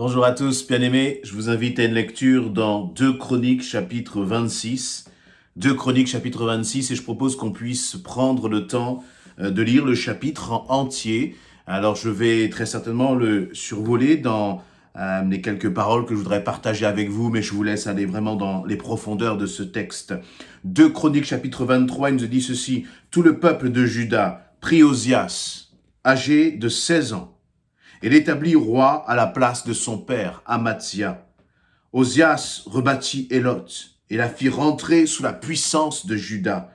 Bonjour à tous, bien-aimés. Je vous invite à une lecture dans 2 Chroniques chapitre 26. 2 Chroniques chapitre 26 et je propose qu'on puisse prendre le temps de lire le chapitre en entier. Alors je vais très certainement le survoler dans les quelques paroles que je voudrais partager avec vous, mais je vous laisse aller vraiment dans les profondeurs de ce texte. 2 Chroniques chapitre 23, il nous dit ceci: « Tout le peuple de Juda prit Osias, âgé de 16 ans, et l'établit roi à la place de son père, Amathia. Osias rebâtit Élot et la fit rentrer sous la puissance de Juda.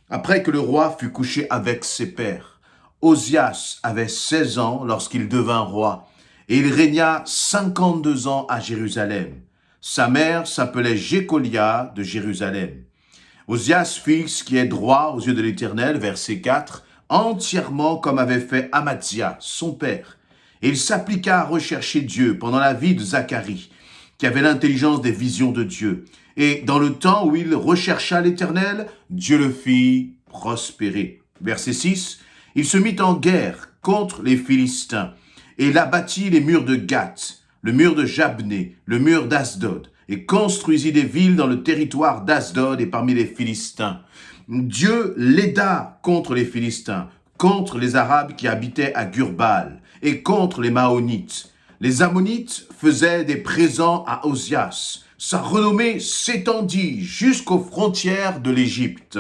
Après que le roi fut couché avec ses pères, Osias avait 16 ans lorsqu'il devint roi, et il régna 52 ans à Jérusalem. Sa mère s'appelait Jécolia de Jérusalem. Osias fit ce qui est droit aux yeux de l'Éternel, verset 4, entièrement comme avait fait Amathia, son père. Et il s'appliqua à rechercher Dieu pendant la vie de Zacharie, qui avait l'intelligence des visions de Dieu. Et dans le temps où il rechercha l'Éternel, Dieu le fit prospérer. Verset 6, il se mit en guerre contre les Philistins, et il abattit les murs de Gath, le mur de Jabné, le mur d'Asdod, et construisit des villes dans le territoire d'Asdod et parmi les Philistins. Dieu l'aida contre les Philistins, contre les Arabes qui habitaient à Gurbal, et contre les Maonites. Les Ammonites faisaient des présents à Osias. Sa renommée s'étendit jusqu'aux frontières de l'Égypte,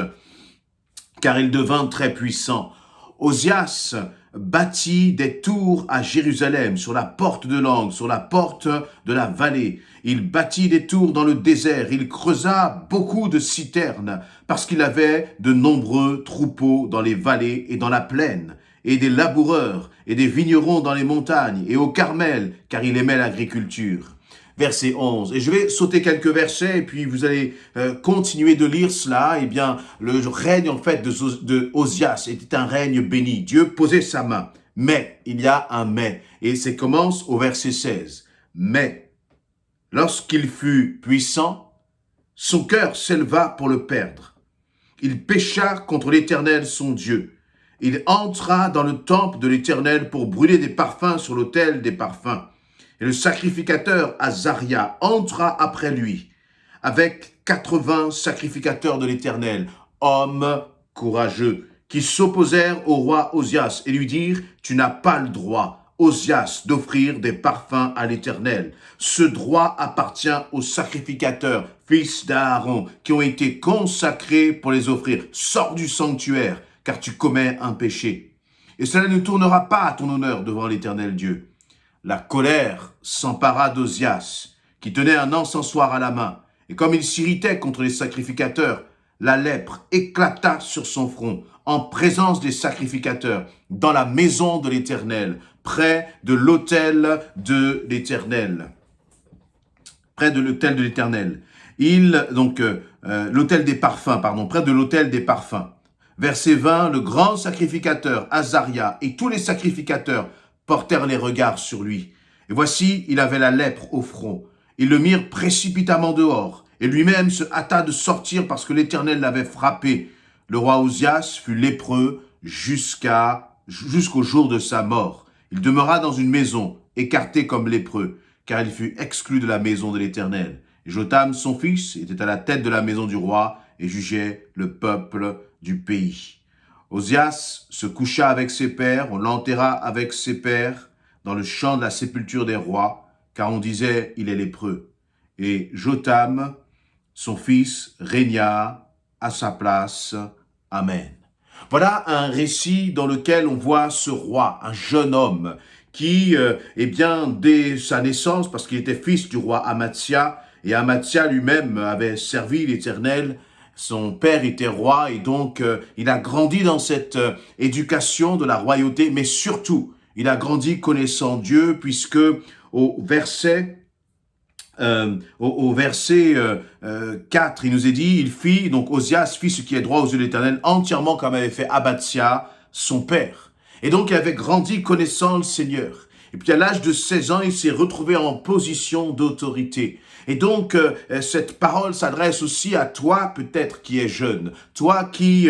car il devint très puissant. Osias bâtit des tours à Jérusalem, sur la porte de l'angle, sur la porte de la vallée. Il bâtit des tours dans le désert. Il creusa beaucoup de citernes, parce qu'il avait de nombreux troupeaux dans les vallées et dans la plaine, et des laboureurs et des vignerons dans les montagnes et au Carmel, car il aimait l'agriculture. Verset 11. Et je vais sauter quelques versets et puis vous allez continuer de lire cela. Eh bien, le règne en fait de Osias était un règne béni. Dieu posait sa main. Mais, il y a un mais. Et ça commence au verset 16. Mais, lorsqu'il fut puissant, son cœur s'éleva pour le perdre. Il pécha contre l'Éternel son Dieu. Il entra dans le temple de l'Éternel pour brûler des parfums sur l'autel des parfums. Et le sacrificateur Azaria entra après lui, avec 80 sacrificateurs de l'Éternel, hommes courageux, qui s'opposèrent au roi Osias et lui dirent: « Tu n'as pas le droit, Osias, d'offrir des parfums à l'Éternel. Ce droit appartient aux sacrificateurs, fils d'Aaron, qui ont été consacrés pour les offrir. Sors du sanctuaire, car tu commets un péché. Et cela ne tournera pas à ton honneur devant l'Éternel Dieu. » La colère s'empara d'Osias, qui tenait un encensoir à la main, et comme il s'irritait contre les sacrificateurs, la lèpre éclata sur son front, en présence des sacrificateurs, dans la maison de l'Éternel, près de l'autel de l'Éternel. Près de l'autel de l'Éternel. L'autel des parfums, près de l'autel des parfums. Verset 20, le grand sacrificateur Azaria et tous les sacrificateurs portèrent les regards sur lui. Et voici, il avait la lèpre au front. Ils le mirent précipitamment dehors, et lui-même se hâta de sortir parce que l'Éternel l'avait frappé. Le roi Osias fut lépreux jusqu'au jour de sa mort. Il demeura dans une maison, écarté comme lépreux, car il fut exclu de la maison de l'Éternel. Et Jotham, son fils, était à la tête de la maison du roi et jugeait le peuple du pays. Osias se coucha avec ses pères, on l'enterra avec ses pères dans le champ de la sépulture des rois, car on disait, il est lépreux. Et Jotham, son fils, régna à sa place. Amen. Voilà un récit dans lequel on voit ce roi, un jeune homme, qui, dès sa naissance, parce qu'il était fils du roi Amathia, et Amathia lui-même avait servi l'Éternel. Son père était roi et donc il a grandi dans cette éducation de la royauté, mais surtout, il a grandi connaissant Dieu, puisque au verset 4, il nous est dit, Osias fit ce qui est droit aux yeux de l'Éternel, entièrement comme avait fait Amathia, son père. Et donc il avait grandi connaissant le Seigneur. Et puis à l'âge de 16 ans, il s'est retrouvé en position d'autorité. Et donc, cette parole s'adresse aussi à toi, peut-être, qui es jeune. Toi qui,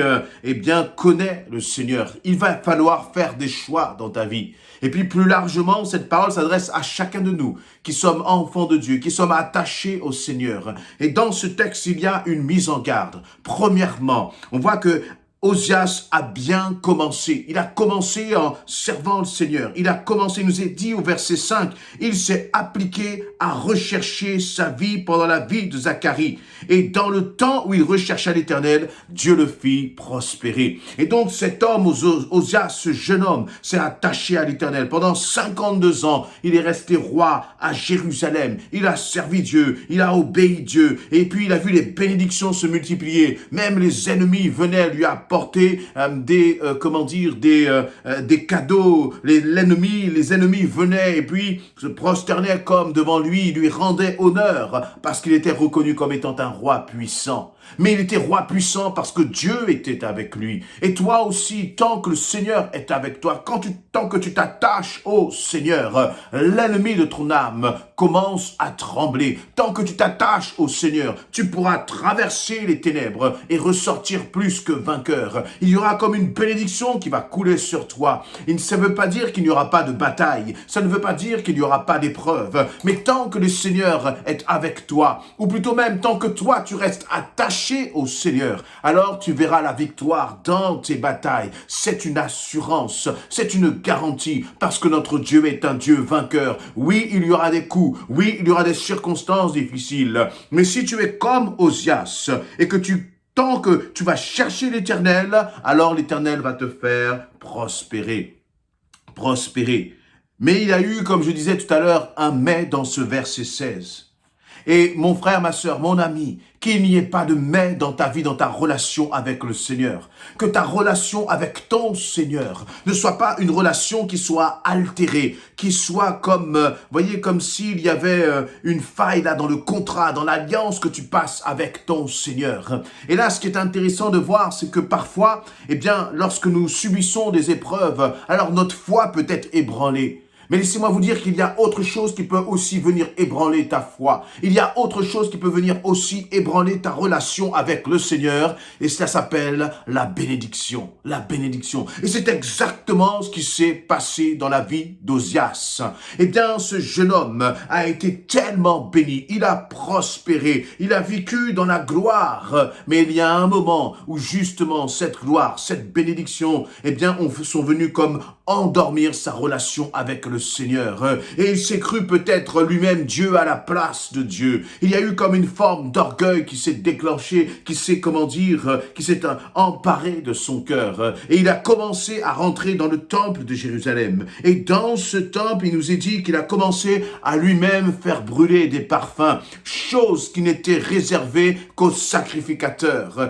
connais le Seigneur. Il va falloir faire des choix dans ta vie. Et puis plus largement, cette parole s'adresse à chacun de nous qui sommes enfants de Dieu, qui sommes attachés au Seigneur. Et dans ce texte, il y a une mise en garde. Premièrement, on voit que Osias a bien commencé. Il a commencé en servant le Seigneur. Il a commencé, il nous est dit au verset 5, il s'est appliqué à rechercher sa vie pendant la vie de Zacharie. Et dans le temps où il rechercha l'Éternel, Dieu le fit prospérer. Et donc cet homme, Osias, ce jeune homme, s'est attaché à l'Éternel. Pendant 52 ans, il est resté roi à Jérusalem. Il a servi Dieu, il a obéi Dieu. Et puis il a vu les bénédictions se multiplier. Même les ennemis venaient lui apporter des cadeaux. Les ennemis venaient et puis se prosternaient comme devant lui, lui rendaient honneur parce qu'il était reconnu comme étant un roi puissant. Mais il était roi puissant parce que Dieu était avec lui. Et toi aussi, tant que le Seigneur est avec toi, tant que tu t'attaches au Seigneur, l'ennemi de ton âme commence à trembler. Tant que tu t'attaches au Seigneur, tu pourras traverser les ténèbres et ressortir plus que vainqueur. Il y aura comme une bénédiction qui va couler sur toi. Ça ne veut pas dire qu'il n'y aura pas de bataille. Ça ne veut pas dire qu'il n'y aura pas d'épreuve. Mais tant que le Seigneur est avec toi, ou plutôt même tant que toi tu restes attaché au Seigneur, alors tu verras la victoire dans tes batailles. C'est une assurance, c'est une garantie, parce que notre Dieu est un Dieu vainqueur. Oui, il y aura des coups, oui, il y aura des circonstances difficiles, mais si tu es comme Osias et que tant que tu vas chercher l'Éternel, alors l'Éternel va te faire prospérer. Prospérer. Mais il y a eu, comme je disais tout à l'heure, un mais dans ce verset 16. Et mon frère, ma sœur, mon ami, qu'il n'y ait pas de mais dans ta vie, dans ta relation avec le Seigneur. Que ta relation avec ton Seigneur ne soit pas une relation qui soit altérée, qui soit comme, comme s'il y avait une faille là dans le contrat, dans l'alliance que tu passes avec ton Seigneur. Et là, ce qui est intéressant de voir, c'est que parfois, lorsque nous subissons des épreuves, alors notre foi peut être ébranlée. Mais laissez-moi vous dire qu'il y a autre chose qui peut aussi venir ébranler ta foi. Il y a autre chose qui peut venir aussi ébranler ta relation avec le Seigneur. Et cela s'appelle la bénédiction. La bénédiction. Et c'est exactement ce qui s'est passé dans la vie d'Osias. Ce jeune homme a été tellement béni. Il a prospéré. Il a vécu dans la gloire. Mais il y a un moment où justement cette gloire, cette bénédiction, sont venus comme endormir sa relation avec le Seigneur. Et il s'est cru peut-être lui-même Dieu à la place de Dieu. Il y a eu comme une forme d'orgueil qui s'est déclenché, qui s'est emparé de son cœur. Et il a commencé à rentrer dans le temple de Jérusalem. Et dans ce temple, il nous est dit qu'il a commencé à lui-même faire brûler des parfums, chose qui n'était réservée qu'aux sacrificateurs.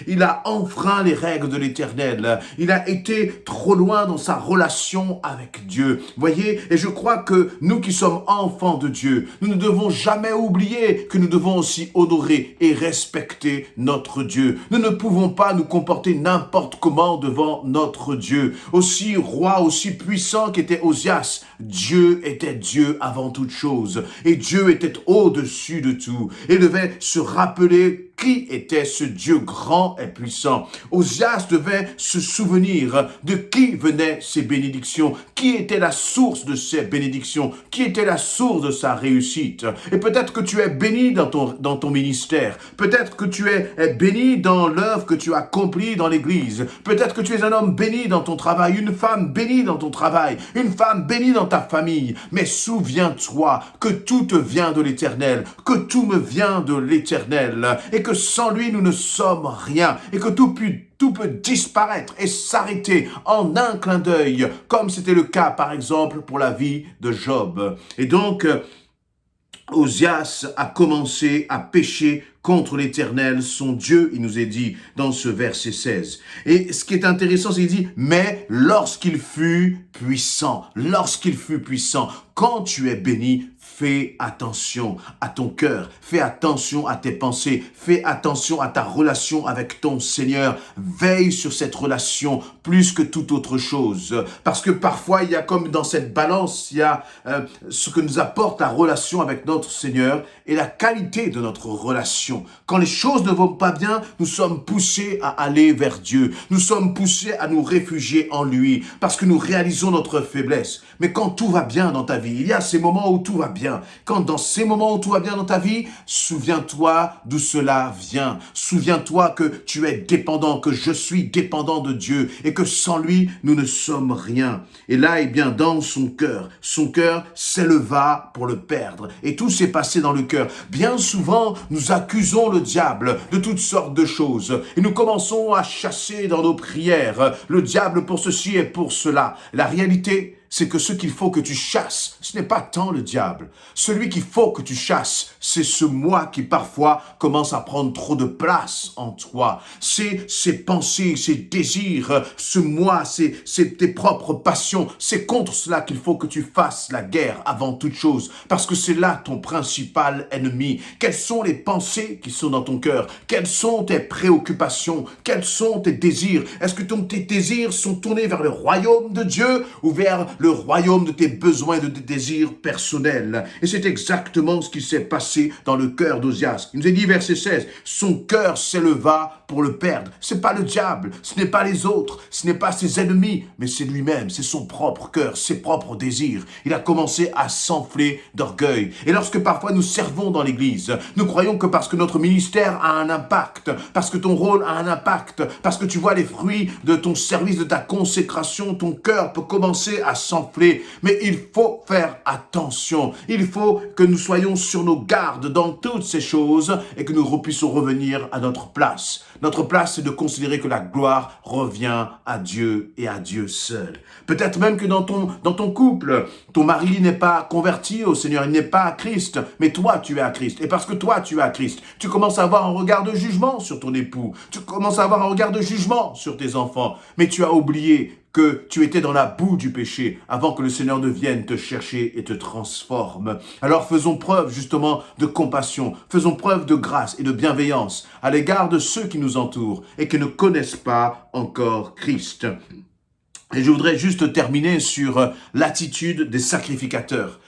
Il a enfreint les règles de l'Éternel. Il a été trop loin dans sa relation avec Dieu. Voyez, et je crois que nous qui sommes enfants de Dieu, nous ne devons jamais oublier que nous devons aussi honorer et respecter notre Dieu. Nous ne pouvons pas nous comporter n'importe comment devant notre Dieu. Aussi roi, aussi puissant qu'était Osias, Dieu était Dieu avant toute chose. Et Dieu était au-dessus de tout. Et devait se rappeler qui était ce Dieu grand et puissant. Osias devait se souvenir de qui venaient ses bénédictions, qui était la source de ses bénédictions, qui était la source de sa réussite. Et peut-être que tu es béni dans ton ministère, peut-être que tu es béni dans l'œuvre que tu accomplis dans l'église, peut-être que tu es un homme béni dans ton travail, une femme bénie dans ton travail, une femme bénie dans ta famille. Mais souviens-toi que tout te vient de l'Éternel, que tout me vient de l'Éternel, et que sans lui, nous ne sommes rien, et que tout peut disparaître et s'arrêter en un clin d'œil, comme c'était le cas, par exemple, pour la vie de Job. Et donc, Osias a commencé à pécher contre l'Éternel, son Dieu, il nous est dit dans ce verset 16. Et ce qui est intéressant, c'est qu'il dit, mais lorsqu'il fut puissant, quand tu es béni, fais attention à ton cœur, fais attention à tes pensées, fais attention à ta relation avec ton Seigneur. Veille sur cette relation plus que toute autre chose. Parce que parfois, il y a comme dans cette balance, il y a ce que nous apporte la relation avec notre Seigneur et la qualité de notre relation préoccupation. Quand les choses ne vont pas bien, nous sommes poussés à aller vers Dieu. Nous sommes poussés à nous réfugier en lui parce que nous réalisons notre faiblesse. Mais quand tout va bien dans ta vie, il y a ces moments où tout va bien. Quand dans ces moments où tout va bien dans ta vie, souviens-toi d'où cela vient. Souviens-toi que tu es dépendant, que je suis dépendant de Dieu et que sans lui, nous ne sommes rien. Et là, eh bien, dans son cœur s'éleva pour le perdre. Et tout s'est passé dans le cœur. Bien souvent, nous accusons le diable de toutes sortes de choses. Et nous commençons à chasser dans nos prières le diable pour ceci et pour cela. La réalité, c'est que ce qu'il faut que tu chasses, ce n'est pas tant le diable. Celui qu'il faut que tu chasses, c'est ce moi qui parfois commence à prendre trop de place en toi. C'est ces pensées, ces désirs, ce moi, c'est tes propres passions. C'est contre cela qu'il faut que tu fasses la guerre avant toute chose. Parce que c'est là ton principal ennemi. Quelles sont les pensées qui sont dans ton cœur? Quelles sont tes préoccupations? Quels sont tes désirs? Est-ce que tes désirs sont tournés vers le royaume de Dieu ou vers le royaume de tes besoins et de tes désirs personnels? Et c'est exactement ce qui s'est passé dans le cœur d'Ozias. Il nous est dit, verset 16, son cœur s'éleva pour le perdre. C'est pas le diable, ce n'est pas les autres, ce n'est pas ses ennemis, mais c'est lui-même, c'est son propre cœur, ses propres désirs. Il a commencé à s'enfler d'orgueil. Et lorsque parfois nous servons dans l'église, nous croyons que parce que notre ministère a un impact, parce que ton rôle a un impact, parce que tu vois les fruits de ton service, de ta consécration, ton cœur peut commencer à s'enfler. Mais il faut faire attention. Il faut que nous soyons sur nos gardes dans toutes ces choses et que nous puissions revenir à notre place. Notre place, c'est de considérer que la gloire revient à Dieu et à Dieu seul. Peut-être même que dans ton couple, ton mari n'est pas converti au Seigneur, il n'est pas à Christ, mais toi, tu es à Christ. Et parce que toi, tu es à Christ, tu commences à avoir un regard de jugement sur ton époux. Tu commences à avoir un regard de jugement sur tes enfants. Mais tu as oublié que tu étais dans la boue du péché avant que le Seigneur ne vienne te chercher et te transforme. Alors faisons preuve justement de compassion, faisons preuve de grâce et de bienveillance à l'égard de ceux qui nous entourent et qui ne connaissent pas encore Christ. Et je voudrais juste terminer sur l'attitude des sacrificateurs.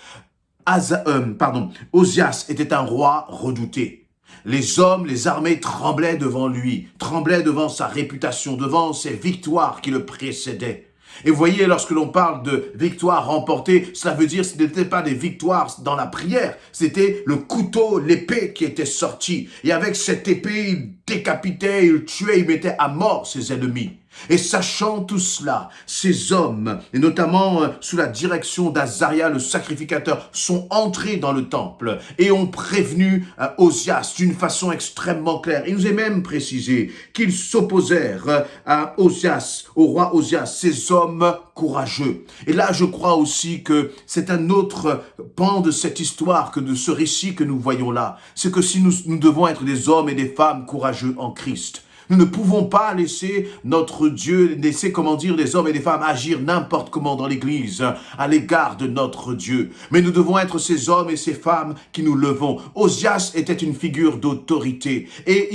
Ozias était un roi redouté. Les hommes, les armées tremblaient devant lui, tremblaient devant sa réputation, devant ses victoires qui le précédaient. Et vous voyez, lorsque l'on parle de victoires remportées, cela veut dire que ce n'était pas des victoires dans la prière, c'était le couteau, l'épée qui était sorti. Et avec cette épée, il décapitait, il tuait, il mettait à mort ses ennemis. Et sachant tout cela, ces hommes, et notamment sous la direction d'Azaria, le sacrificateur, sont entrés dans le temple et ont prévenu Ozias d'une façon extrêmement claire. Il nous est même précisé qu'ils s'opposèrent à Ozias, au roi Ozias, ces hommes courageux. Et là, je crois aussi que c'est un autre pan de cette histoire, que de ce récit que nous voyons là. C'est que si nous devons être des hommes et des femmes courageux en Christ. Nous ne pouvons pas laisser notre Dieu, des hommes et des femmes agir n'importe comment dans l'Église à l'égard de notre Dieu. Mais nous devons être ces hommes et ces femmes qui nous levons. Ozias était une figure d'autorité et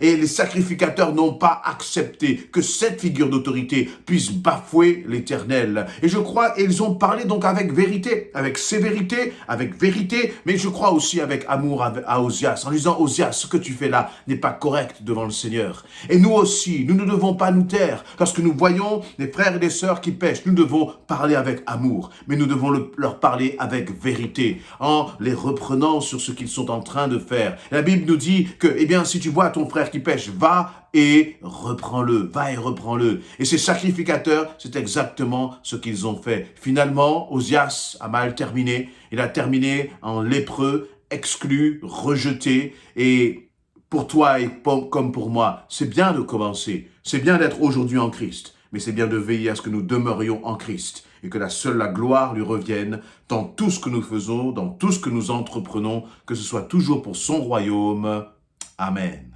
les sacrificateurs n'ont pas accepté que cette figure d'autorité puisse bafouer l'Éternel. Et je crois, ils ont parlé donc avec vérité, avec sévérité, avec vérité, mais je crois aussi avec amour à Ozias, en lui disant, Ozias, ce que tu fais là n'est pas correct devant le Seigneur. Et nous aussi, nous ne devons pas nous taire. Lorsque nous voyons des frères et des sœurs qui pêchent, nous devons parler avec amour. Mais nous devons leur parler avec vérité, en les reprenant sur ce qu'ils sont en train de faire. La Bible nous dit que, si tu vois ton frère qui pêche, va et reprends-le. Et ces sacrificateurs, c'est exactement ce qu'ils ont fait. Finalement, Ozias a mal terminé. Il a terminé en lépreux, exclu, rejeté et pour toi et comme pour moi, c'est bien de commencer, c'est bien d'être aujourd'hui en Christ, mais c'est bien de veiller à ce que nous demeurions en Christ et que la gloire lui revienne dans tout ce que nous faisons, dans tout ce que nous entreprenons, que ce soit toujours pour son royaume. Amen.